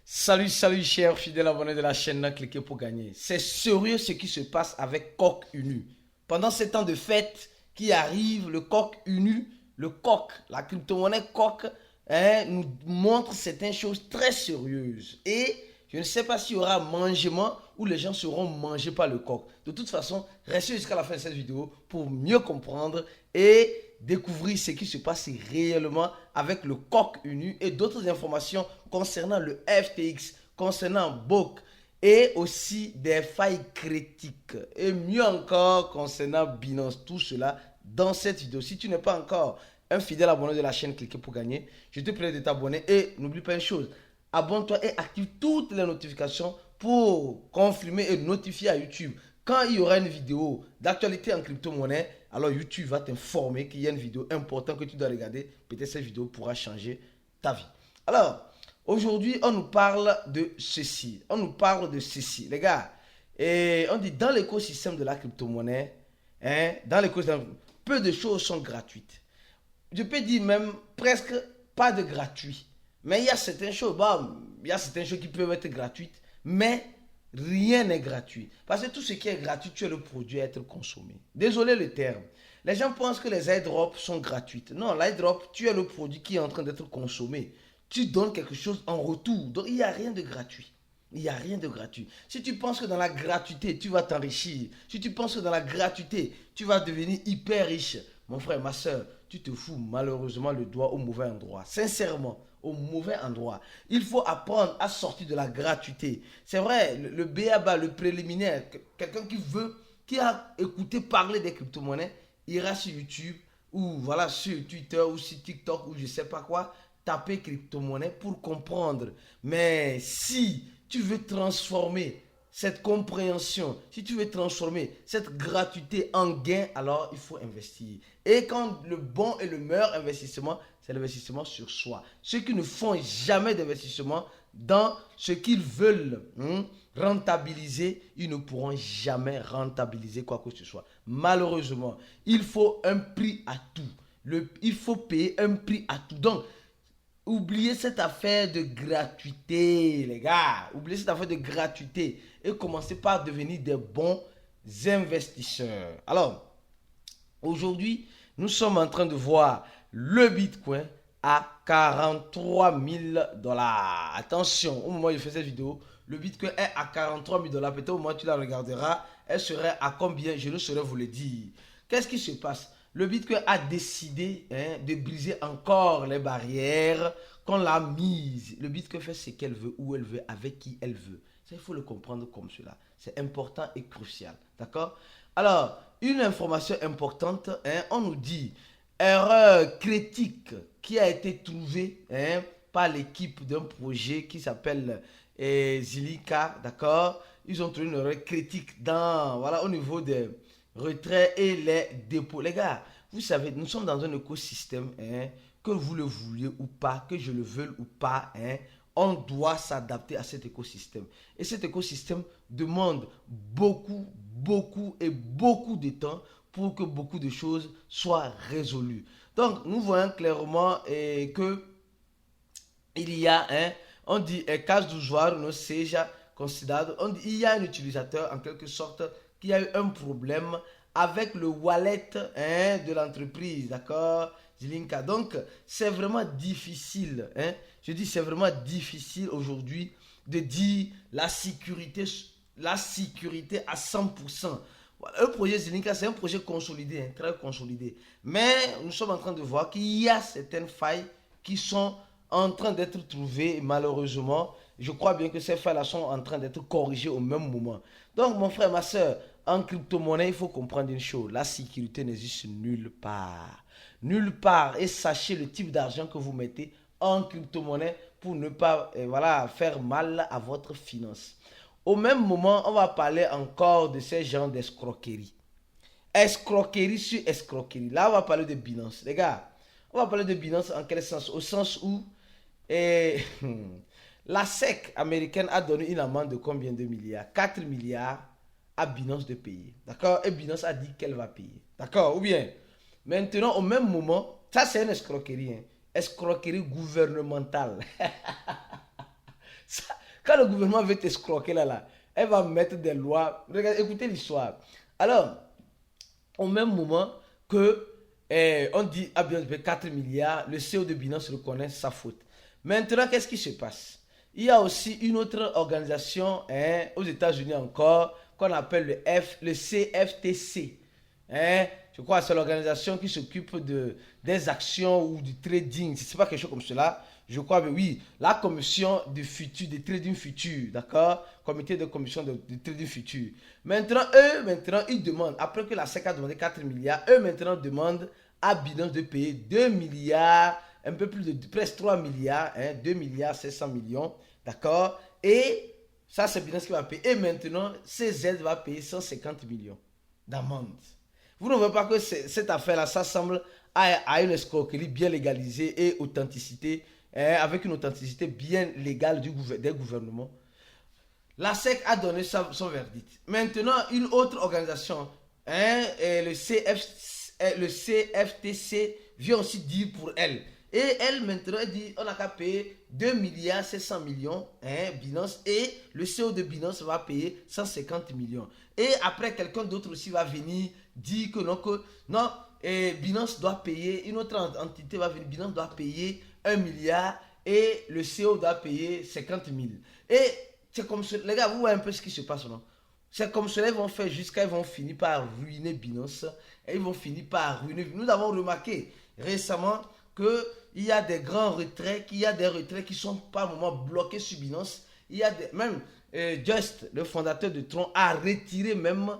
Salut chers fidèles abonnés de la chaîne, cliquez pour gagner. C'est sérieux ce qui se passe avec Coq Unu. Pendant ces temps de fête qui arrive, le Coq Unu, la crypto-monnaie Coq, nous montre certaines choses très sérieuses. Et je ne sais pas s'il y aura mangement ou les gens seront mangés par le coq. De toute façon, restez jusqu'à la fin de cette vidéo pour mieux comprendre et découvrir ce qui se passe réellement avec le Coq Unu et d'autres informations concernant le FTX, concernant BOK et aussi des failles critiques et mieux encore concernant Binance. Tout cela dans cette vidéo. Si tu n'es pas encore un fidèle abonné de la chaîne, cliquez pour gagner. Je te prie de t'abonner et n'oublie pas une chose. Abonne-toi et active toutes les notifications pour confirmer et notifier à YouTube. Quand il y aura une vidéo d'actualité en crypto-monnaie, alors YouTube va t'informer qu'il y a une vidéo importante que tu dois regarder. Peut-être cette vidéo pourra changer ta vie. Alors, aujourd'hui, on nous parle de ceci. Les gars. Et on dit dans l'écosystème de la crypto-monnaie, peu de choses sont gratuites. Je peux dire même presque pas de gratuit. Mais il y a certaines choses, qui peuvent être gratuites, mais rien n'est gratuit. Parce que tout ce qui est gratuit, tu es le produit à être consommé. Désolé le terme. Les gens pensent que les airdrops sont gratuites. Non, l'airdrop, tu es le produit qui est en train d'être consommé. Tu donnes quelque chose en retour. Donc, il n'y a rien de gratuit. Il n'y a rien de gratuit. Si tu penses que dans la gratuité, tu vas t'enrichir, si tu penses que dans la gratuité, tu vas devenir hyper riche, mon frère, ma soeur, tu te fous malheureusement le doigt au mauvais endroit. Sincèrement, au mauvais endroit. Il faut apprendre à sortir de la gratuité. C'est vrai, le BABA, le préliminaire, quelqu'un qui a écouté parler des crypto-monnaies, ira sur YouTube ou voilà sur Twitter ou sur TikTok ou je sais pas quoi, taper crypto-monnaie pour comprendre. Mais si tu veux transformer cette compréhension, si tu veux transformer cette gratuité en gain, alors il faut investir. Et quand le bon et le meilleur investissement, c'est l'investissement sur soi. Ceux qui ne font jamais d'investissement dans ce qu'ils veulent rentabiliser, ils ne pourront jamais rentabiliser quoi que ce soit. Malheureusement, il faut un prix à tout. Il faut payer un prix à tout. Donc, oubliez cette affaire de gratuité, les gars. Oubliez cette affaire de gratuité et commencez par devenir des bons investisseurs. Alors, aujourd'hui, nous sommes en train de voir le Bitcoin à 43 000 dollars. Attention, au moment où je fais cette vidéo, le Bitcoin est à 43 000 dollars. Peut-être au moment où tu la regarderas, elle serait à combien? Je ne saurais vous le dire. Qu'est-ce qui se passe? Le Bitcoin a décidé de briser encore les barrières qu'on l'a mises. Le Bitcoin fait ce qu'elle veut, où elle veut, avec qui elle veut. Ça, il faut le comprendre comme cela. C'est important et crucial. D'accord? Alors, une information importante, on nous dit erreur critique qui a été trouvée par l'équipe d'un projet qui s'appelle Zilliqa. D'accord? Ils ont trouvé une erreur critique au niveau des retrait et les dépôts. Les gars, vous savez, nous sommes dans un écosystème, que vous le vouliez ou pas, que je le veuille ou pas, on doit s'adapter à cet écosystème. Et cet écosystème demande beaucoup de temps pour que beaucoup de choses soient résolues. Donc, nous voyons clairement que il y a, on dit, caso do usuário não seja considerado, il y a un utilisateur en quelque sorte qui a eu un problème avec le wallet de l'entreprise, d'accord, Zilliqa. Donc, c'est vraiment difficile, je dis c'est vraiment difficile aujourd'hui de dire la sécurité à 100%. Voilà, le projet Zilliqa, c'est un projet consolidé, très consolidé. Mais nous sommes en train de voir qu'il y a certaines failles qui sont en train d'être trouvées, malheureusement. Je crois bien que ces failles-là sont en train d'être corrigées au même moment. Donc, mon frère, ma soeur, en crypto-monnaie, il faut comprendre une chose. La sécurité n'existe nulle part. Nulle part. Et sachez le type d'argent que vous mettez en crypto-monnaie pour ne pas faire mal à votre finance. Au même moment, on va parler encore de ces gens d'escroquerie. Escroquerie sur escroquerie. Là, on va parler de Binance. Les gars, on va parler de Binance en quel sens? Au sens où la SEC américaine a donné une amende de combien de milliards? 4 milliards à Binance de payer. D'accord? Et Binance a dit qu'elle va payer. D'accord? Ou bien, maintenant, au même moment, ça c'est une escroquerie. Escroquerie gouvernementale. Quand le gouvernement veut t'escroquer là, elle va mettre des lois. Regardez, écoutez l'histoire. Alors, au même moment que on dit à Binance 4 milliards, le CEO de Binance reconnaît sa faute. Maintenant, qu'est-ce qui se passe? Il y a aussi une autre organisation aux États-Unis encore qu'on appelle le CFTC. Je crois que c'est l'organisation qui s'occupe des actions ou du trading. Ce n'est pas quelque chose comme cela. Je crois que oui, la commission du futur, des trading futur, d'accord? Comité de commission de trading futur. Maintenant, ils demandent, après que la SEC a demandé 4 milliards, eux maintenant demandent à Binance de payer 2 milliards, un peu plus de presque 3 milliards, 2 milliards 700 millions, d'accord? Et ça, c'est Binance qui va payer. Et maintenant, CZ va payer 150 millions d'amende. Vous ne voyez pas que cette affaire-là, ça semble à une escroquerie bien légalisée et authenticité, avec une authenticité bien légale des gouvernements. La SEC a donné son verdict. Maintenant, une autre organisation, le CFTC, vient aussi dire pour elle. Et elle, maintenant, elle dit on n'a qu'à payer 2 milliards 700 millions, Binance, et le CEO de Binance va payer 150 millions. Et après, quelqu'un d'autre aussi va venir dire que non, Binance doit payer, une autre entité va venir, Binance doit payer 1 milliard et le CEO doit payer 50 000. Et c'est comme ça, les gars, vous voyez un peu ce qui se passe, non? C'est comme cela, ils vont faire jusqu'à ils vont finir par ruiner Binance. Et ils vont finir par ruiner. Nous avons remarqué récemment qu'il y a des grands retraits, qu'il y a des retraits qui sont par moment bloqués sur Binance. Il y a même Just, le fondateur de Tron, a retiré même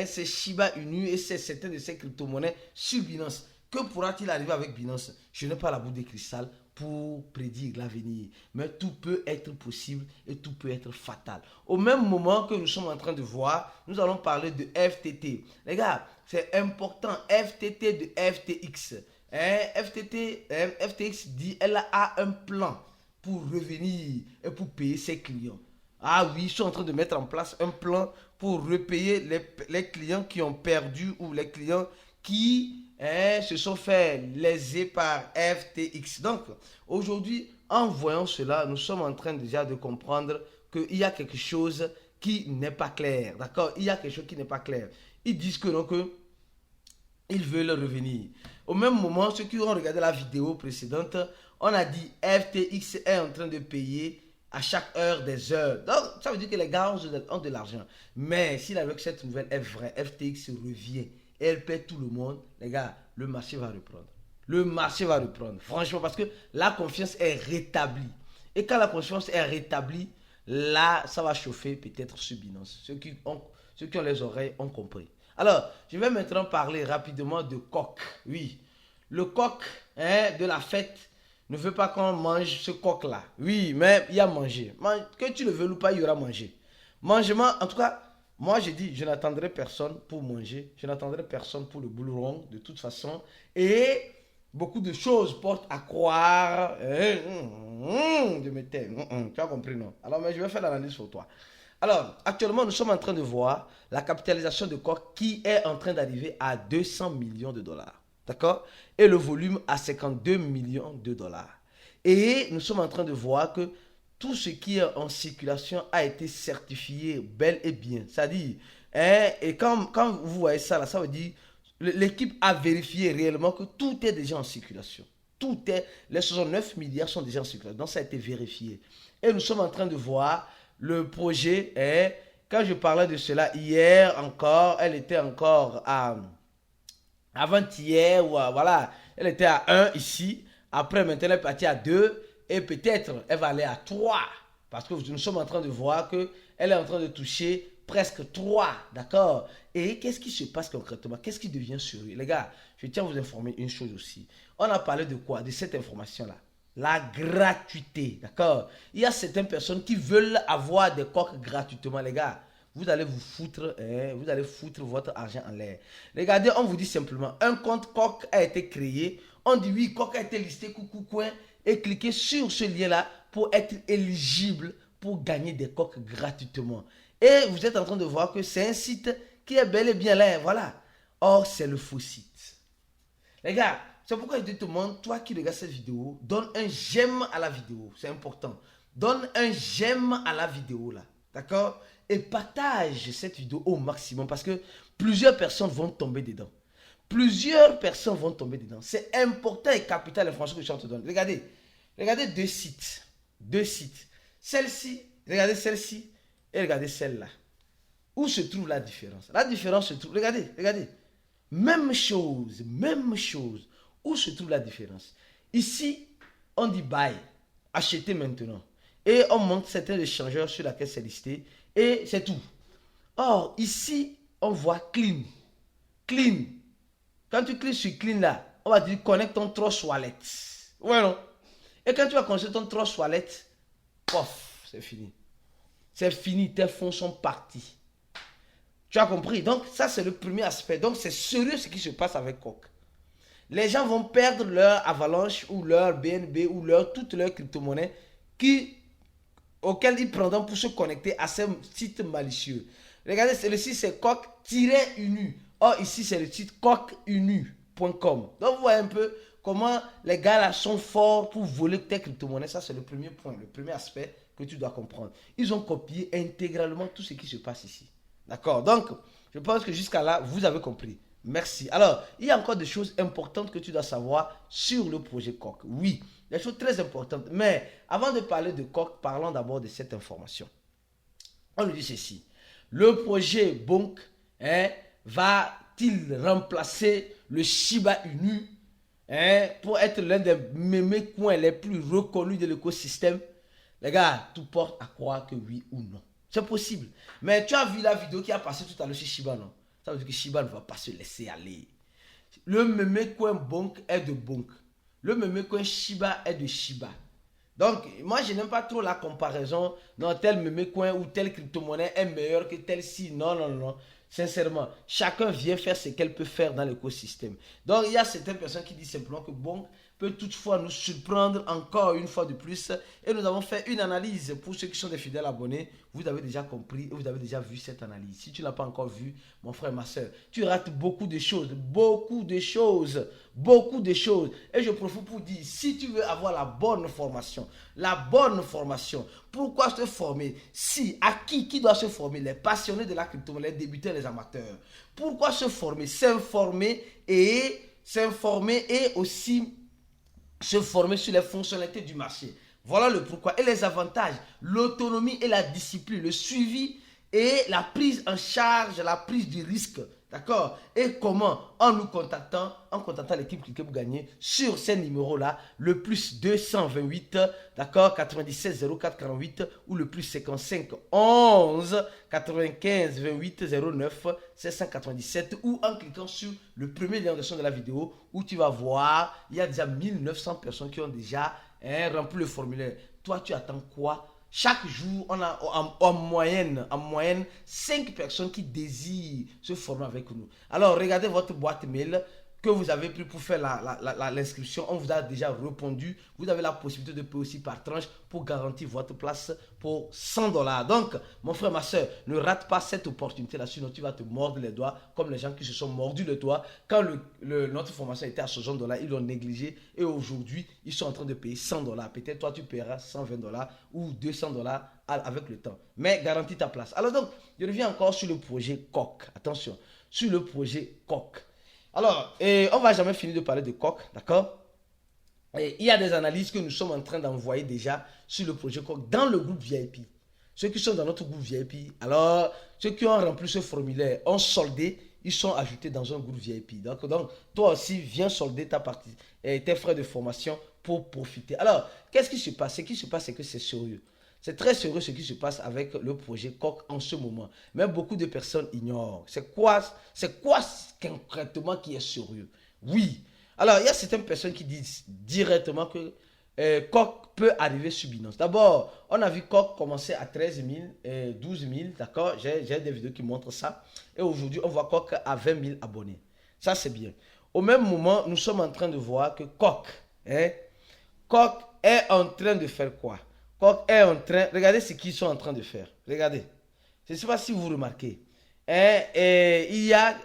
ses Shiba Inu et certaines de ses crypto-monnaies sur Binance. Que pourra-t-il arriver avec Binance? Je n'ai pas la boule de cristal pour prédire l'avenir. Mais tout peut être possible et tout peut être fatal. Au même moment que nous sommes en train de voir, nous allons parler de FTT. Les gars, c'est important. FTT de FTX. FTX dit elle a un plan pour revenir et pour payer ses clients. Ah oui, ils sont en train de mettre en place un plan pour repayer les clients qui ont perdu ou les clients qui se sont fait léser par FTX. Donc, aujourd'hui, en voyant cela, nous sommes en train déjà de comprendre qu'il y a quelque chose qui n'est pas clair. D'accord? Il y a quelque chose qui n'est pas clair. Ils disent que non, que ils veulent revenir. Au même moment, ceux qui ont regardé la vidéo précédente, on a dit FTX est en train de payer à chaque heure des heures. Donc, ça veut dire que les gars ont de l'argent. Mais si cette nouvelle est vraie, FTX revient et elle paie tout le monde, les gars, le marché va reprendre. Le marché va reprendre. Franchement, parce que la confiance est rétablie. Et quand la confiance est rétablie, là, ça va chauffer peut-être sur Binance. Ceux qui ont les oreilles ont compris. Alors, je vais maintenant parler rapidement de coq. Oui, le coq de la fête ne veut pas qu'on mange ce coq-là. Oui, mais il y a manger. Que tu le veux ou pas, il y aura manger. Mangement, en tout cas, moi j'ai dit, je n'attendrai personne pour manger. Je n'attendrai personne pour le boulot de toute façon. Et beaucoup de choses portent à croire. Je me tais. Tu as compris, non? Alors, mais je vais faire l'analyse pour toi. Alors, actuellement, nous sommes en train de voir la capitalisation de coq qui est en train d'arriver à 200 millions de dollars. D'accord? Et le volume à 52 millions de dollars. Et nous sommes en train de voir que tout ce qui est en circulation a été certifié bel et bien. C'est-à-dire, et quand vous voyez ça, là, ça veut dire l'équipe a vérifié réellement que tout est déjà en circulation. Les 69 milliards sont déjà en circulation. Donc, ça a été vérifié. Et nous sommes en train de voir le projet. Quand je parlais de cela hier encore, elle était encore à avant-hier, voilà, elle était à 1 ici. Après, maintenant, elle est partie à 2. Et peut-être, elle va aller à 3. Parce que nous sommes en train de voir qu'elle est en train de toucher presque 3. D'accord? Et qu'est-ce qui se passe concrètement? Qu'est-ce qui devient sérieux? Les gars, je tiens à vous informer une chose aussi. On a parlé de quoi? De cette information-là. La gratuité. D'accord? Il y a certaines personnes qui veulent avoir des coques gratuitement, les gars. Vous allez vous allez foutre votre argent en l'air. Regardez, on vous dit simplement, un compte coq a été créé. On dit oui, coq a été listé, coucou, coin. Et cliquez sur ce lien-là pour être éligible pour gagner des coques gratuitement. Et vous êtes en train de voir que c'est un site qui est bel et bien là. Voilà. Or, c'est le faux site. Les gars, c'est pourquoi je dis tout le monde, toi qui regardes cette vidéo, donne un j'aime à la vidéo. C'est important. donne un j'aime à la vidéo là. D'accord? Et partage cette vidéo au maximum parce que plusieurs personnes vont tomber dedans. Plusieurs personnes vont tomber dedans. C'est important et capital l'information que je te donne. Regardez. Regardez deux sites. Deux sites. Celle-ci, regardez celle-ci et regardez celle-là. Où se trouve la différence? La différence se trouve, regardez, regardez. Même chose, même chose. Où se trouve la différence? Ici, on dit buy, acheter maintenant. Et on montre certains échangeurs sur laquelle c'est listé. Et c'est tout. Or, ici, on voit clean. Clean. Quand tu cliques sur clean là, on va dire connecte ton Trust Wallet. Ouais, non? Et quand tu vas connecter ton Trust Wallet, pof, c'est fini. C'est fini, tes fonds sont partis. Tu as compris? Donc, ça, c'est le premier aspect. Donc, c'est sérieux ce qui se passe avec Coq. Les gens vont perdre leur Avalanche ou leur BNB ou toutes leurs crypto-monnaies auxquelles ils prendront pour se connecter à ces sites malicieux. Regardez, le site c'est coq-unu. Or, ici, c'est le site coqunu.com. Donc, vous voyez un peu comment les gars là sont forts pour voler tes crypto-monnaies. Ça, c'est le premier point, le premier aspect que tu dois comprendre. Ils ont copié intégralement tout ce qui se passe ici. D'accord? Donc, je pense que jusqu'à là, vous avez compris. Merci. Alors, il y a encore des choses importantes que tu dois savoir sur le projet Coq. Oui, des choses très importantes. Mais avant de parler de Coq, parlons d'abord de cette information. On nous dit ceci. Le projet Bonk va-t-il remplacer le Shiba Inu pour être l'un des mémés coins les plus reconnus de l'écosystème? Les gars, tout porte à croire que oui ou non. C'est possible. Mais tu as vu la vidéo qui a passé tout à l'heure chez Shiba, non? Ça veut dire que Shiba ne va pas se laisser aller. Le mémé coin Bonk est de Bonk. Le mémé coin Shiba est de Shiba. Donc, moi, je n'aime pas trop la comparaison. Non, tel mémé coin ou telle crypto-monnaie est meilleure que telle-ci. Non, non, non. Sincèrement, chacun vient faire ce qu'elle peut faire dans l'écosystème. Donc, il y a certaines personnes qui disent simplement que Bonk peut toutefois nous surprendre encore une fois de plus. Et nous avons fait une analyse pour ceux qui sont des fidèles abonnés. Vous avez déjà compris et vous avez déjà vu cette analyse. Si tu ne l'as pas encore vu, mon frère, ma soeur, tu rates beaucoup de choses, beaucoup de choses, beaucoup de choses. Et je profite pour dire, si tu veux avoir la bonne formation, pourquoi se former? Si, à qui doit se former? Les passionnés de la crypto-monnaie, les débutants, les amateurs. Pourquoi se former? S'informer et aussi se former sur les fonctionnalités du marché. Voilà le pourquoi et les avantages, l'autonomie et la discipline, le suivi et la prise en charge, la prise du risque. D'accord? Et comment? En nous contactant, l'équipe Cliquez pour gagner sur ces numéros-là, le plus 228, d'accord, 97 04 48 ou le plus 55 11 95 28 09 797 ou en cliquant sur le premier lien de la vidéo où tu vas voir, il y a déjà 1900 personnes qui ont déjà rempli le formulaire. Toi, tu attends quoi? Chaque jour, on a en moyenne 5 personnes qui désirent se former avec nous. Alors, regardez votre boîte mail que vous avez pris pour faire l'inscription. On vous a déjà répondu. Vous avez la possibilité de payer aussi par tranche pour garantir votre place pour 100 $. Donc, mon frère, ma soeur, ne rate pas cette opportunité-là, sinon tu vas te mordre les doigts comme les gens qui se sont mordus les doigts. Quand notre formation était à 60 $, ils l'ont négligé et aujourd'hui, ils sont en train de payer 100 $. Peut-être toi, tu paieras 120 $ ou 200 $ avec le temps. Mais garantis ta place. Alors donc, je reviens encore sur le projet Coq. Attention, sur le projet Coq. Alors, on ne va jamais finir de parler de Coq, d'accord? Il y a des analyses que nous sommes en train d'envoyer déjà sur le projet Coq dans le groupe VIP. Ceux qui sont dans notre groupe VIP, alors ceux qui ont rempli ce formulaire ont soldé, ils sont ajoutés dans un groupe VIP. Donc toi aussi, viens solder tes frais de formation pour profiter. Alors, qu'est-ce qui se passe? Ce qui se passe, c'est que c'est sérieux. C'est très sérieux ce qui se passe avec le projet Coq en ce moment. Mais beaucoup de personnes ignorent. C'est quoi concrètement qui est sérieux? Oui. Alors, il y a certaines personnes qui disent directement que Coq peut arriver sur Binance. D'abord, on a vu Coq commencer à 13 000, 12 000, d'accord? J'ai des vidéos qui montrent ça. Et aujourd'hui, on voit Coq à 20 000 abonnés. Ça, c'est bien. Au même moment, nous sommes en train de voir que Coq est en train de faire quoi? Coq est en train, regardez ce qu'ils sont en train de faire. Regardez. Je ne sais pas si vous remarquez. Il y a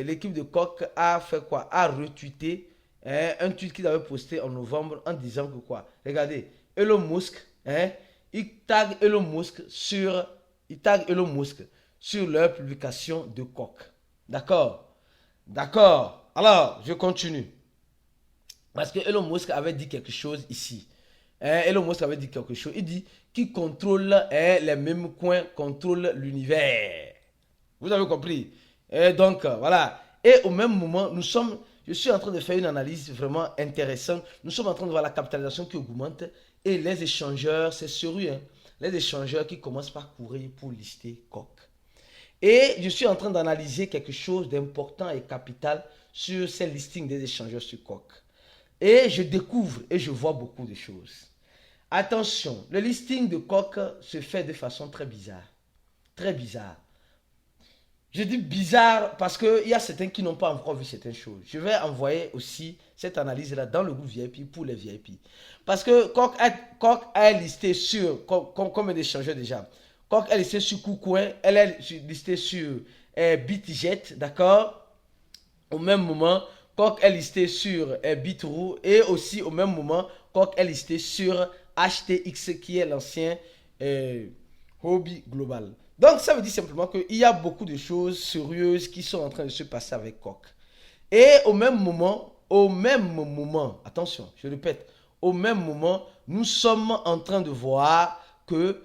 l'équipe de Coq a fait quoi? A retweeté un tweet qu'il avait posté en novembre en disant que quoi? Regardez, Elon Musk ils taguent Elon Musk sur leur publication de coq. D'accord? D'accord. Alors, je continue. Parce que Elon Musk avait dit quelque chose ici. Elon Musk avait dit quelque chose. Il dit qu'il contrôle les mêmes coins, contrôle l'univers. Vous avez compris? Donc, voilà. Et au même moment, je suis en train de faire une analyse vraiment intéressante. Nous sommes en train de voir la capitalisation qui augmente et les échangeurs, c'est sérieux, hein, les échangeurs qui commencent par courir pour lister coq. Et je suis en train d'analyser quelque chose d'important et capital sur ces listings des échangeurs sur coq. Et je découvre et je vois beaucoup de choses. Attention, le listing de coq se fait de façon très bizarre. Très bizarre. Je dis bizarre parce qu'il y a certains qui n'ont pas encore vu certaines choses. Je vais envoyer aussi cette analyse-là dans le groupe VIP pour les VIP. Parce que Coq est listé sur, comme un échangeur déjà, Coq est listé sur KuCoin, elle est listée sur BitJet, d'accord? Au même moment, Coq est listé sur Bitrou et aussi au même moment, Coq est listé sur HTX qui est l'ancien Hobby Global. Donc, ça veut dire simplement qu'il y a beaucoup de choses sérieuses qui sont en train de se passer avec Coq. Et au même moment, attention, je répète, au même moment, nous sommes en train de voir que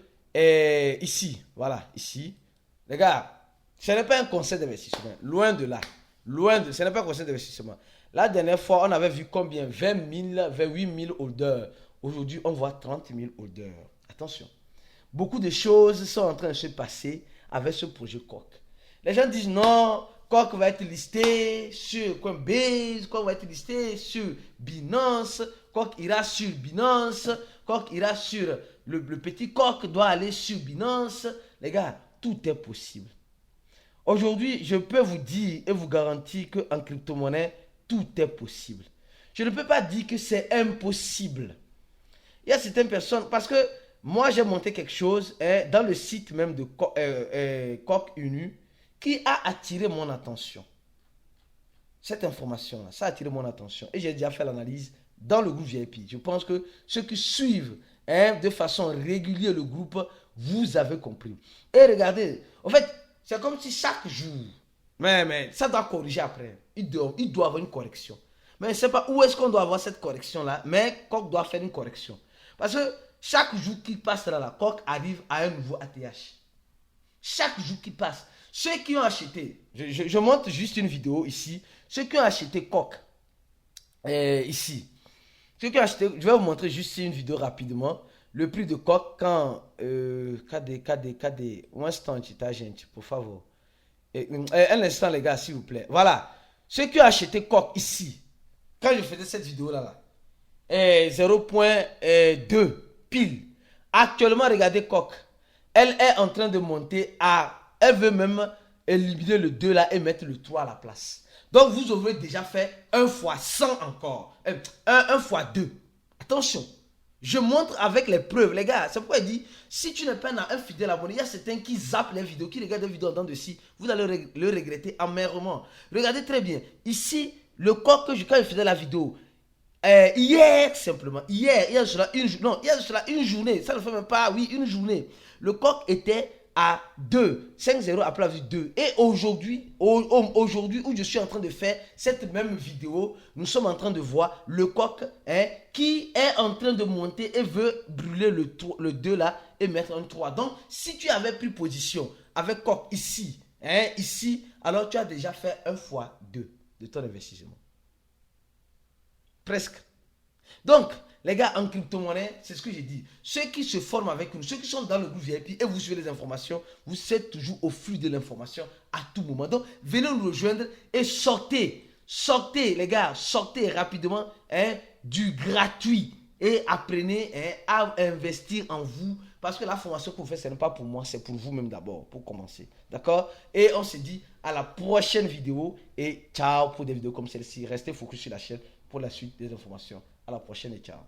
ici, voilà, ici, les gars, ce n'est pas un conseil d'investissement, loin de là, ce n'est pas un conseil d'investissement. La dernière fois, on avait vu combien? 20 000, 28 000 holders. Aujourd'hui, on voit 30 000 holders. Attention. Beaucoup de choses sont en train de se passer avec ce projet Coq. Les gens disent non, Coq va être listé sur Coinbase, Coq va être listé sur Binance, Coq ira sur Binance, Coq ira sur le petit Coq doit aller sur Binance. Les gars, tout est possible. Aujourd'hui, je peux vous dire et vous garantir qu'en crypto-monnaie, tout est possible. Je ne peux pas dire que c'est impossible. Il y a certaines personnes, parce que moi, j'ai monté quelque chose dans le site même de Coq Unu qui a attiré mon attention. Cette information-là, ça a attiré mon attention. Et j'ai déjà fait l'analyse dans le groupe VIP. Je pense que ceux qui suivent de façon régulière le groupe, vous avez compris. Et regardez, en fait, c'est comme si chaque jour, mais ça doit corriger après. Il doit avoir une correction. Mais je ne sais pas où est-ce qu'on doit avoir cette correction-là, mais Coq doit faire une correction. Parce que chaque jour qui passe là, la Coq arrive à un nouveau ATH. Chaque jour qui passe. Ceux qui ont acheté, je montre juste une vidéo ici. Ceux qui ont acheté Coq, ici. Ceux qui ont acheté, je vais vous montrer juste une vidéo rapidement. Le prix de Coq quand, cadê, un instant, gente, por favor. Un instant, les gars, s'il vous plaît. Voilà. Ceux qui ont acheté Coq ici, quand je faisais cette vidéo-là, 0.2 pile. Actuellement, regardez Coq. Elle est en train de monter à... Elle veut même éliminer le 2 là et mettre le 3 à la place. Donc, vous aurez déjà fait 1 fois 100 encore. 1 fois 2. Attention. Je montre avec les preuves, les gars. C'est pourquoi il dit, si tu n'es pas un fidèle abonné, il y a certains qui zappent les vidéos, qui regardent les vidéos en dents de scie. Vous allez le regretter amèrement. Regardez très bien. Ici, le Coq, quand je faisais la vidéo, hier simplement, hier il y a cela une journée, ça ne fait même pas, oui, une journée. Le Coq était à 2, 5-0 après la vue 2. Et aujourd'hui, aujourd'hui où je suis en train de faire cette même vidéo, nous sommes en train de voir le Coq qui est en train de monter et veut brûler le 2 là et mettre un 3. Donc, si tu avais pris position avec Coq ici, ici, alors tu as déjà fait 1 fois 2 de ton investissement. Presque. Donc, les gars, en crypto-monnaie, c'est ce que j'ai dit. Ceux qui se forment avec nous, ceux qui sont dans le groupe VIP et vous suivez les informations, vous êtes toujours au flux de l'information à tout moment. Donc, venez nous rejoindre et sortez. Sortez, les gars, sortez rapidement du gratuit et apprenez à investir en vous. Parce que la formation que vous faites, ce n'est pas pour moi, c'est pour vous-même d'abord, pour commencer. D'accord? Et on se dit à la prochaine vidéo et ciao pour des vidéos comme celle-ci. Restez focus sur la chaîne pour la suite des informations. À la prochaine et ciao.